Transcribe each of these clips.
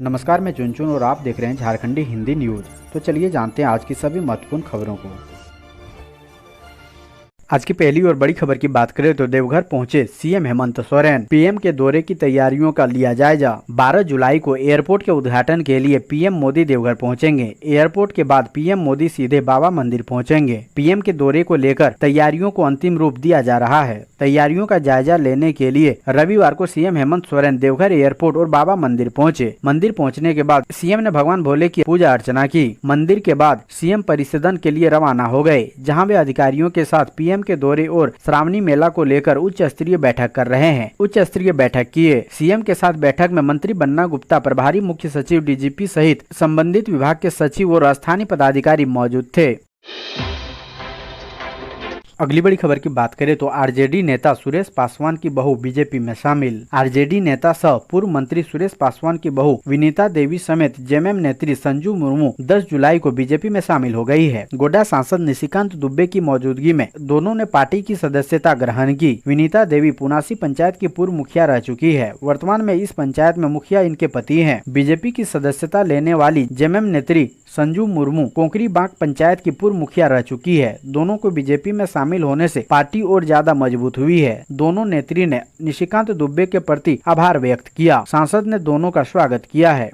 नमस्कार, मैं चुनचुन और आप देख रहे हैं झारखंडी हिंदी न्यूज। तो चलिए जानते हैं आज की सभी महत्वपूर्ण खबरों को। आज की पहली और बड़ी खबर की बात करें तो देवघर पहुंचे सीएम हेमंत सोरेन। पीएम के दौरे की तैयारियों का लिया जायजा। 12 जुलाई को एयरपोर्ट के उद्घाटन के लिए पीएम मोदी देवघर पहुंचेंगे। एयरपोर्ट के बाद पीएम मोदी सीधे बाबा मंदिर पहुंचेंगे। पीएम के दौरे को लेकर तैयारियों को अंतिम रूप दिया जा रहा है। तैयारियों का जायजा लेने के लिए रविवार को सीएम हेमंत सोरेन देवघर एयरपोर्ट और बाबा मंदिर पहुंचे। मंदिर पहुंचने के बाद सीएम ने भगवान भोले की पूजा अर्चना की। मंदिर के बाद सीएम परिसदन के लिए रवाना हो गए, जहां वे अधिकारियों के साथ पीएम के दौरे और श्रावणी मेला को लेकर उच्च स्तरीय बैठक कर रहे हैं। उच्च स्तरीय बैठक किए। सीएम के साथ बैठक में मंत्री बन्ना गुप्ता, प्रभारी मुख्य सचिव, डीजीपी सहित संबंधित विभाग के सचिव और स्थानीय पदाधिकारी मौजूद थे। अगली बड़ी खबर की बात करें तो आरजेडी नेता सुरेश पासवान की बहू बीजेपी में शामिल। आरजेडी नेता सह पूर्व मंत्री सुरेश पासवान की बहू विनीता देवी समेत जेएमएम नेत्री संजू मुर्मू 10 जुलाई को बीजेपी में शामिल हो गई है। गोड्डा सांसद निशिकांत दुबे की मौजूदगी में दोनों ने पार्टी की सदस्यता ग्रहण की। विनीता देवी पुनासी पंचायत की पूर्व मुखिया रह चुकी है। वर्तमान में इस पंचायत में मुखिया इनके पति हैं। बीजेपी की सदस्यता लेने वाली जेएमएम नेत्री संजू मुर्मू कोंकरी बांक पंचायत की पूर्व मुखिया रह चुकी है। दोनों को बीजेपी में शामिल होने से पार्टी और ज्यादा मजबूत हुई है। दोनों नेत्री ने निशिकांत दुबे के प्रति आभार व्यक्त किया। सांसद ने दोनों का स्वागत किया है।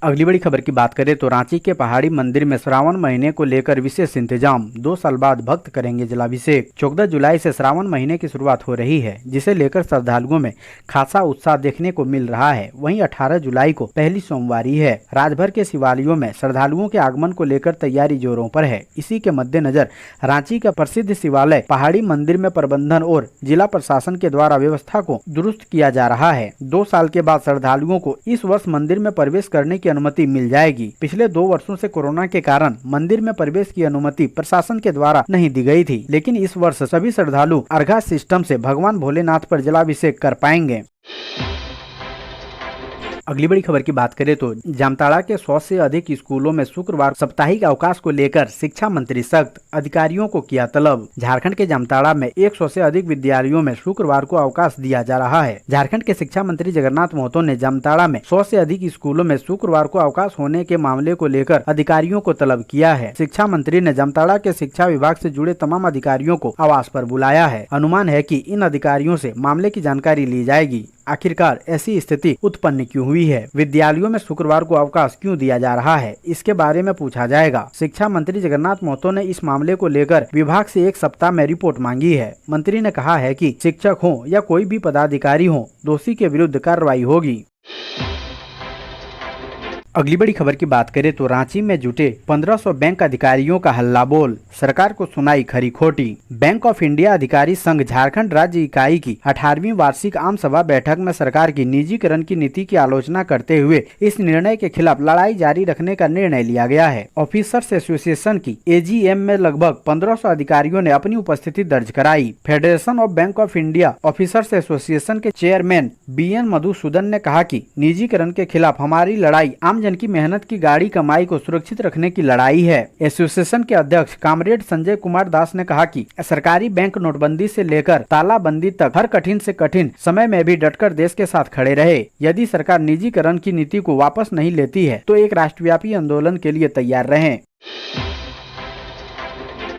अगली बड़ी खबर की बात करें तो रांची के पहाड़ी मंदिर में श्रावण महीने को लेकर विशेष इंतजाम। 2 साल बाद भक्त करेंगे जलाभिषेक। 14 जुलाई से श्रावण महीने की शुरुआत हो रही है, जिसे लेकर श्रद्धालुओं में खासा उत्साह देखने को मिल रहा है। वहीं 18 जुलाई को पहली सोमवारी है। राज्यभर के शिवालयों में श्रद्धालुओं के आगमन को लेकर तैयारी जोरों पर है। इसी के मद्देनजर रांची का प्रसिद्ध शिवालय पहाड़ी मंदिर में प्रबंधन और जिला प्रशासन के द्वारा व्यवस्था को दुरुस्त किया जा रहा है। 2 साल के बाद श्रद्धालुओं को इस वर्ष मंदिर में प्रवेश करने की अनुमति मिल जाएगी। पिछले 2 वर्षों से कोरोना के कारण मंदिर में प्रवेश की अनुमति प्रशासन के द्वारा नहीं दी गई थी, लेकिन इस वर्ष सभी श्रद्धालु अर्घा सिस्टम से भगवान भोलेनाथ पर जलाभिषेक कर पाएंगे। अगली बड़ी खबर की बात करें तो जामताड़ा के 100 से अधिक स्कूलों में शुक्रवार साप्ताहिक अवकाश को लेकर शिक्षा मंत्री सख्त। अधिकारियों को किया तलब। झारखंड के जामताड़ा में 100 से अधिक विद्यालयों में शुक्रवार को अवकाश दिया जा रहा है। झारखंड के शिक्षा मंत्री जगन्नाथ महतो ने जामताड़ा में 100 से अधिक स्कूलों में शुक्रवार को अवकाश होने के मामले को लेकर अधिकारियों को तलब किया है। शिक्षा मंत्री ने जामताड़ा के शिक्षा विभाग से जुड़े तमाम अधिकारियों को आवास पर बुलाया है। अनुमान है कि इन अधिकारियों से मामले की जानकारी ली जाएगी। आखिरकार ऐसी स्थिति उत्पन्न क्यों हुई है, विद्यालयों में शुक्रवार को अवकाश क्यों दिया जा रहा है, इसके बारे में पूछा जाएगा। शिक्षा मंत्री जगन्नाथ महतो ने इस मामले को लेकर विभाग से 1 सप्ताह में रिपोर्ट मांगी है। मंत्री ने कहा है कि शिक्षक हो या कोई भी पदाधिकारी हो, दोषी के विरुद्ध कार्रवाई होगी। अगली बड़ी खबर की बात करें तो रांची में जुटे 1500 बैंक अधिकारियों का हल्ला बोल। सरकार को सुनाई खरी खोटी। बैंक ऑफ इंडिया अधिकारी संघ झारखंड राज्य इकाई की 18वीं वार्षिक आम सभा बैठक में सरकार की निजीकरण की नीति की आलोचना करते हुए इस निर्णय के खिलाफ लड़ाई जारी रखने का निर्णय लिया गया है। ऑफिसर्स एसोसिएशन की एजीएम में लगभग 1500 अधिकारियों ने अपनी उपस्थिति दर्ज कराई। Federation of bank of India officers association के चेयरमैन बीएन मधुसूदन ने कहा कि निजीकरण के खिलाफ हमारी लड़ाई आम जन की मेहनत की गाड़ी कमाई को सुरक्षित रखने की लड़ाई है। एसोसिएशन के अध्यक्ष कामरेड संजय कुमार दास ने कहा कि सरकारी बैंक नोटबंदी से लेकर तालाबंदी तक हर कठिन से कठिन समय में भी डटकर देश के साथ खड़े रहे। यदि सरकार निजीकरण की नीति को वापस नहीं लेती है तो एक राष्ट्रव्यापी आंदोलन के लिए तैयार रहें।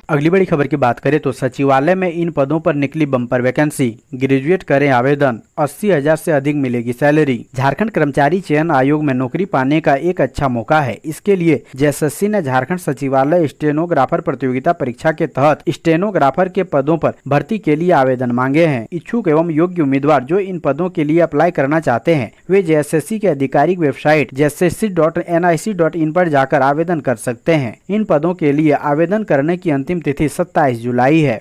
अगली बड़ी खबर की बात करें तो सचिवालय में इन पदों पर निकली बम्पर वैकेंसी। ग्रेजुएट करें आवेदन, 80,000 से अधिक मिलेगी सैलरी। झारखंड कर्मचारी चयन आयोग में नौकरी पाने का एक अच्छा मौका है। इसके लिए जेएसएससी ने झारखंड सचिवालय स्टेनोग्राफर प्रतियोगिता परीक्षा के तहत स्टेनोग्राफर के पदों पर भर्ती के लिए आवेदन मांगे हैं। इच्छुक एवं योग्य उम्मीदवार जो इन पदों के लिए अप्लाई करना चाहते हैं वे जेएसएससी के आधिकारिक वेबसाइट jssc.nic.in पर जाकर आवेदन कर सकते हैं। इन पदों के लिए आवेदन करने की अंतिम तिथि 27 जुलाई है।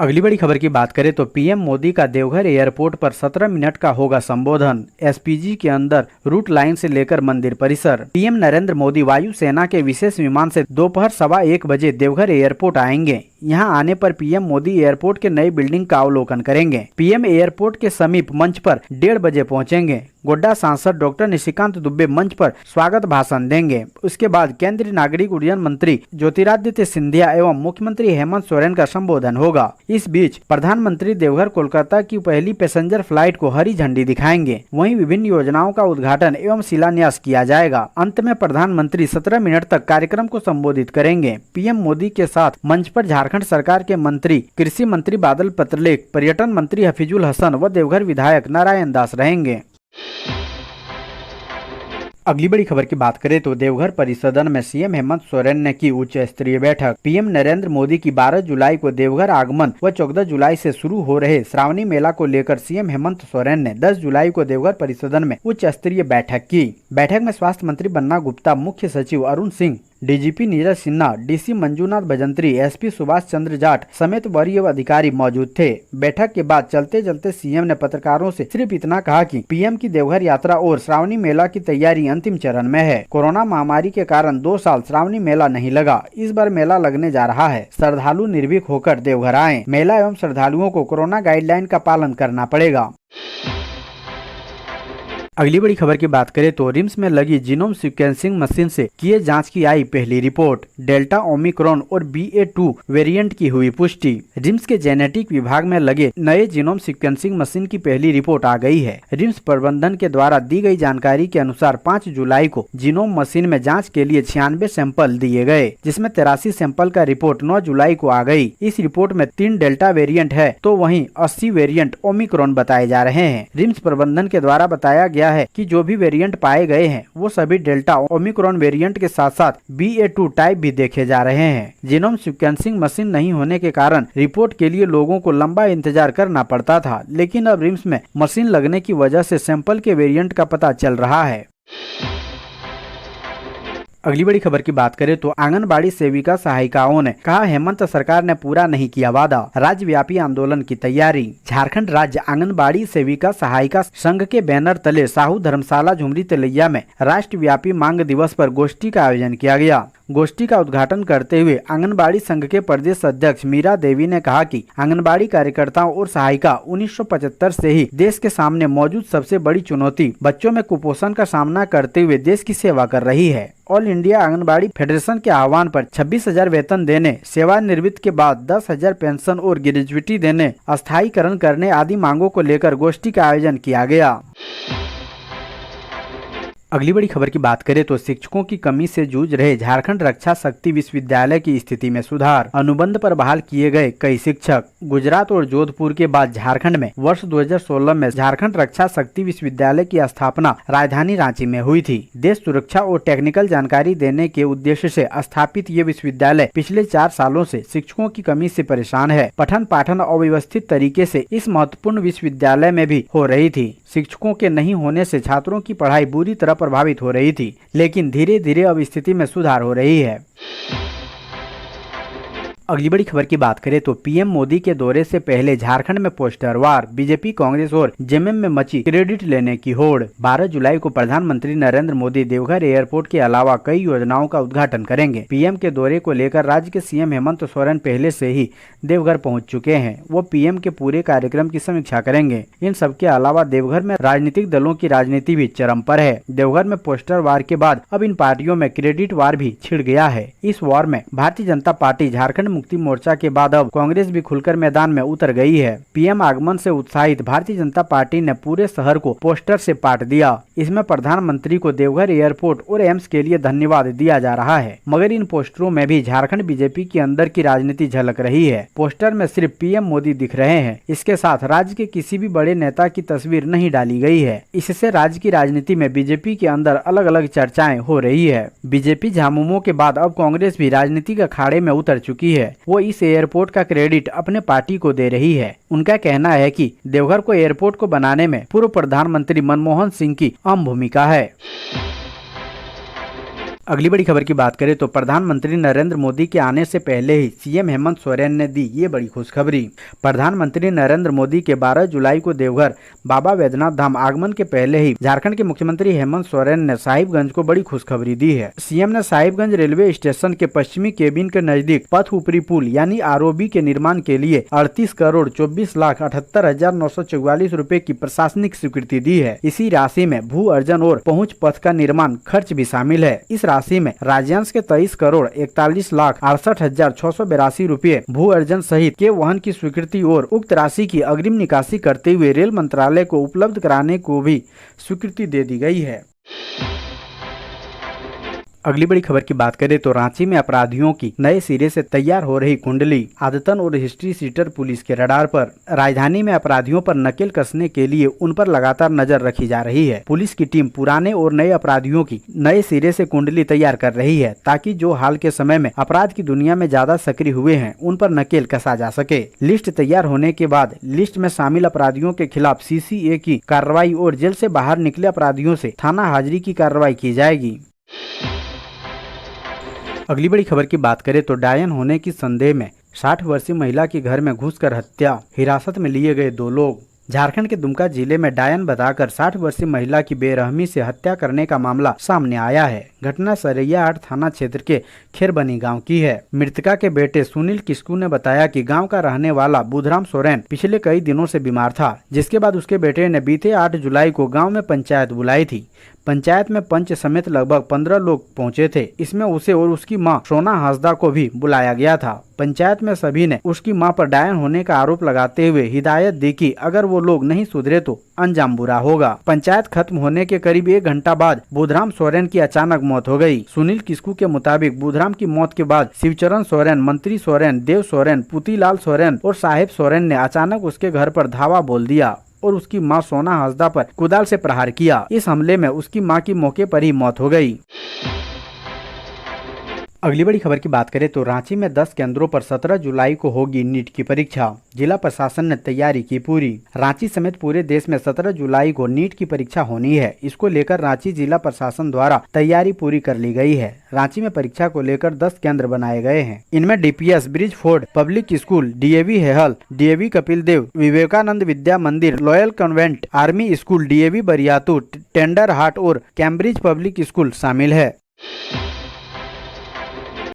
अगली बड़ी खबर की बात करें तो पीएम मोदी का देवघर एयरपोर्ट पर 17 मिनट का होगा संबोधन। एसपीजी के अंदर रूट लाइन से लेकर मंदिर परिसर। पीएम नरेंद्र मोदी वायुसेना के विशेष विमान से दोपहर 1:15 बजे देवघर एयरपोर्ट आएंगे। यहाँ आने पर पीएम मोदी एयरपोर्ट के नई बिल्डिंग का अवलोकन करेंगे। पीएम एयरपोर्ट के समीप मंच पर 1:30 बजे पहुंचेंगे। गोड्डा सांसद डॉक्टर निशिकांत दुबे मंच पर स्वागत भाषण देंगे। उसके बाद केंद्रीय नागरिक उड्डयन मंत्री ज्योतिरादित्य सिंधिया एवं मुख्यमंत्री हेमंत सोरेन का संबोधन होगा। इस बीच प्रधानमंत्री देवघर कोलकाता की पहली पैसेंजर फ्लाइट को हरी झंडी दिखाएंगे। वहीं विभिन्न योजनाओं का उद्घाटन एवं शिलान्यास किया जाएगा। अंत में प्रधानमंत्री 17 मिनट तक कार्यक्रम को संबोधित करेंगे। पीएम मोदी के साथ मंच पर झारखंड सरकार के मंत्री कृषि मंत्री बादल पत्रलेख, पर्यटन मंत्री हफीजुल हसन व देवघर विधायक नारायण दास रहेंगे। अगली बड़ी खबर की बात करें तो देवघर परिसदन में सीएम हेमंत सोरेन ने की उच्च स्तरीय बैठक। पीएम नरेंद्र मोदी की 12 जुलाई को देवघर आगमन व 14 जुलाई से शुरू हो रहे श्रावणी मेला को लेकर सीएम हेमंत सोरेन ने 10 जुलाई को देवघर परिसदन में उच्च स्तरीय बैठक की। बैठक में स्वास्थ्य मंत्री बन्ना गुप्ता, मुख्य सचिव Arun Singh, DGP Neeraj Sinha, DC Manjunath Bhajantri, SP Subhash Chandra Jat समेत वरीय अधिकारी मौजूद थे। बैठक के बाद चलते चलते सीएम ने पत्रकारों से सिर्फ इतना कहा कि पीएम की देवघर यात्रा और श्रावणी मेला की तैयारी अंतिम चरण में है। कोरोना महामारी के कारण 2 साल श्रावणी मेला नहीं लगा। इस बार मेला लगने जा रहा है। श्रद्धालु निर्भीक होकर देवघर आए। मेला एवं श्रद्धालुओं को कोरोना गाइडलाइन का पालन करना पड़ेगा। अगली बड़ी खबर की बात करें तो रिम्स में लगी जीनोम सीक्वेंसिंग मशीन से किए जांच की आई पहली रिपोर्ट। डेल्टा, ओमिक्रॉन और BA.2 वेरिएंट की हुई पुष्टि। रिम्स के जेनेटिक विभाग में लगे नए जीनोम सीक्वेंसिंग मशीन की पहली रिपोर्ट आ गई है। रिम्स प्रबंधन के द्वारा दी गई जानकारी के अनुसार 5 जुलाई को जीनोम मशीन में जाँच के लिए 96 सैंपल दिए गए, जिसमें 83 सैंपल का रिपोर्ट 9 जुलाई को आ गई। इस रिपोर्ट में 3 डेल्टा वेरिएंट है तो वहीं 80 वेरिएंट ओमिक्रॉन बताए जा रहे हैं। रिम्स प्रबंधन के द्वारा बताया गया है कि जो भी वेरिएंट पाए गए हैं वो सभी डेल्टा ओमिक्रॉन वेरिएंट के साथ साथ BA.2 टाइप भी देखे जा रहे हैं। जीनोम सीक्वेंसिंग मशीन नहीं होने के कारण रिपोर्ट के लिए लोगों को लंबा इंतजार करना पड़ता था, लेकिन अब रिम्स में मशीन लगने की वजह से सैंपल के वेरिएंट का पता चल रहा है। अगली बड़ी खबर की बात करें तो आंगनबाड़ी सेविका सहायिकाओं ने कहा हेमंत सरकार ने पूरा नहीं किया वादा, राज्यव्यापी आंदोलन की तैयारी। झारखंड राज्य आंगनबाड़ी सेविका सहायिका संघ के बैनर तले साहू धर्मशाला झुमरी तिलैया में राष्ट्रव्यापी मांग दिवस पर गोष्ठी का आयोजन किया गया। गोष्ठी का उद्घाटन करते हुए आंगनबाड़ी संघ के प्रदेश अध्यक्ष मीरा देवी ने कहा कि आंगनबाड़ी कार्यकर्ताओं और सहायिका 1975 से ही देश के सामने मौजूद सबसे बड़ी चुनौती बच्चों में कुपोषण का सामना करते हुए देश की सेवा कर रही है। ऑल इंडिया आंगनबाड़ी फेडरेशन के आह्वान पर 26,000 वेतन देने, सेवानिवृत्ति के बाद 10,000 पेंशन और ग्रेजुइटी देने, अस्थायीकरण करने आदि मांगों को लेकर गोष्ठी का आयोजन किया गया। अगली बड़ी खबर की बात करें तो शिक्षकों की कमी से जूझ रहे झारखंड रक्षा शक्ति विश्वविद्यालय की स्थिति में सुधार। अनुबंध पर बहाल किए गए कई शिक्षक। गुजरात और जोधपुर के बाद झारखंड में वर्ष 2016 में झारखंड रक्षा शक्ति विश्वविद्यालय की स्थापना राजधानी रांची में हुई थी। देश सुरक्षा और टेक्निकल जानकारी देने के उद्देश्य से स्थापित ये विश्वविद्यालय पिछले 4 सालों से शिक्षकों की कमी से परेशान है। पठन पाठन अव्यवस्थित तरीके से इस महत्वपूर्ण विश्वविद्यालय में भी हो रही थी। शिक्षकों के नहीं होने से छात्रों की पढ़ाई बुरी तरह प्रभावित हो रही थी, लेकिन धीरे धीरे अब स्थिति में सुधार हो रही है। अगली बड़ी खबर की बात करें तो पीएम मोदी के दौरे से पहले झारखंड में पोस्टर वार, बीजेपी, कांग्रेस और जेएमएम में मची क्रेडिट लेने की होड़। 12 जुलाई को प्रधानमंत्री नरेंद्र मोदी देवघर एयरपोर्ट के अलावा कई योजनाओं का उद्घाटन करेंगे। पीएम के दौरे को लेकर राज्य के सीएम हेमंत सोरेन पहले से ही देवघर पहुंच चुके हैं। वो पीएम के पूरे कार्यक्रम की समीक्षा करेंगे। इन सबके अलावा देवघर में राजनीतिक दलों की राजनीति भी चरम पर है। देवघर में पोस्टर वार के बाद अब इन पार्टियों में क्रेडिट वार भी छिड़ गया है। इस वार में भारतीय जनता पार्टी, झारखंड मुक्ति मोर्चा के बाद अब कांग्रेस भी खुलकर मैदान में उतर गई है। पीएम आगमन से उत्साहित भारतीय जनता पार्टी ने पूरे शहर को पोस्टर से पाट दिया। इसमें प्रधानमंत्री को देवघर एयरपोर्ट और एम्स के लिए धन्यवाद दिया जा रहा है, मगर इन पोस्टरों में भी झारखंड बीजेपी के अंदर की राजनीति झलक रही है। पोस्टर में सिर्फ पीएम मोदी दिख रहे हैं। इसके साथ राज्य के किसी भी बड़े नेता की तस्वीर नहीं डाली गई है। इससे राज्य की राजनीति में बीजेपी के अंदर अलग अलग चर्चाएं हो रही है। बीजेपी झामुमो के बाद अब कांग्रेस भी राजनीति के अखाड़े में उतर चुकी है। वो इस एयरपोर्ट का क्रेडिट अपने पार्टी को दे रही है। उनका कहना है कि देवघर को एयरपोर्ट को बनाने में पूर्व प्रधानमंत्री मनमोहन सिंह की अहम भूमिका है। अगली बड़ी खबर की बात करें तो प्रधानमंत्री नरेंद्र मोदी के आने से पहले ही सीएम हेमंत सोरेन ने दी ये बड़ी खुशखबरी। प्रधानमंत्री नरेंद्र मोदी के 12 जुलाई को देवघर बाबा वैद्यनाथ धाम आगमन के पहले ही झारखंड के मुख्यमंत्री हेमंत सोरेन ने साहिबगंज को बड़ी खुशखबरी दी है। सीएम ने साहिबगंज रेलवे स्टेशन के पश्चिमी केबिन के नजदीक पथ ऊपरी पुल यानी आरओबी के निर्माण के लिए 38,24,78,944 रुपए की प्रशासनिक स्वीकृति दी है। इसी राशि में भू अर्जन और पहुंच पथ का निर्माण खर्च भी शामिल है। इस राशि में राज्यांश के 23,41,68,682 रुपए भू अर्जन सहित के वहन की स्वीकृति और उक्त राशि की अग्रिम निकासी करते हुए रेल मंत्रालय को उपलब्ध कराने को भी स्वीकृति दे दी गई है। अगली बड़ी खबर की बात करें तो रांची में अपराधियों की नए सिरे से तैयार हो रही कुंडली आदतन और हिस्ट्री सीटर पुलिस के रडार पर। राजधानी में अपराधियों पर नकेल कसने के लिए उन पर लगातार नजर रखी जा रही है। पुलिस की टीम पुराने और नए अपराधियों की नए सिरे से कुंडली तैयार कर रही है ताकि जो हाल के समय में अपराध की दुनिया में ज्यादा सक्रिय हुए हैं उन पर नकेल कसा जा सके। लिस्ट तैयार होने के बाद लिस्ट में शामिल अपराधियों के खिलाफ सीसीए की कार्रवाई और जेल से बाहर निकले अपराधियों से थाना हाजिरी की कार्रवाई की जाएगी। अगली बड़ी खबर की बात करें तो डायन होने की संदेह में 60 वर्षीय महिला के घर में घुसकर हत्या, हिरासत में लिए गए 2 लोग। झारखंड के दुमका जिले में डायन बताकर 60 वर्षीय महिला की बेरहमी से हत्या करने का मामला सामने आया है। घटना सरैया 8 थाना क्षेत्र के खेरबनी गांव की है। मृतका के बेटे सुनील किस्कू ने बताया कि गांव का रहने वाला बुधराम सोरेन पिछले कई दिनों से बीमार था, जिसके बाद उसके बेटे ने बीते 8 जुलाई को गांव में पंचायत बुलाई थी। पंचायत में पंच समेत लगभग 15 लोग पहुंचे थे। इसमें उसे और उसकी मां सोना हांसदा को भी बुलाया गया था। पंचायत में सभी ने उसकी मां पर डायन होने का आरोप लगाते हुए हिदायत दी कि अगर वो लोग नहीं सुधरे तो अंजाम बुरा होगा। पंचायत खत्म होने के करीब 1 घंटा बाद बुधराम सोरेन की अचानक मौत हो गई। सुनील किस्कू के मुताबिक बुधराम की मौत के बाद शिवचरण सोरेन, मंत्री सोरेन, देव सोरेन, पुतीलाल सोरेन और साहेब सोरेन ने अचानक उसके घर पर धावा बोल दिया और उसकी मां सोना हांसदा पर कुदाल से प्रहार किया। इस हमले में उसकी मां की मौके पर ही मौत हो गई। अगली बड़ी खबर की बात करें तो रांची में 10 केंद्रों पर 17 जुलाई को होगी नीट की परीक्षा। जिला प्रशासन ने तैयारी की पूरी। रांची समेत पूरे देश में 17 जुलाई को नीट की परीक्षा होनी है। इसको लेकर रांची जिला प्रशासन द्वारा तैयारी पूरी कर ली गई है। रांची में परीक्षा को लेकर 10 केंद्र बनाए गए हैं। इनमें DPS Bridgeford public school, DAV Hehal, DAV Kapil Dev, Vivekananda Vidya Mandir, Loyola convent, army school, DAV Bariatu, tender heart और कैम्ब्रिज पब्लिक स्कूल शामिल है।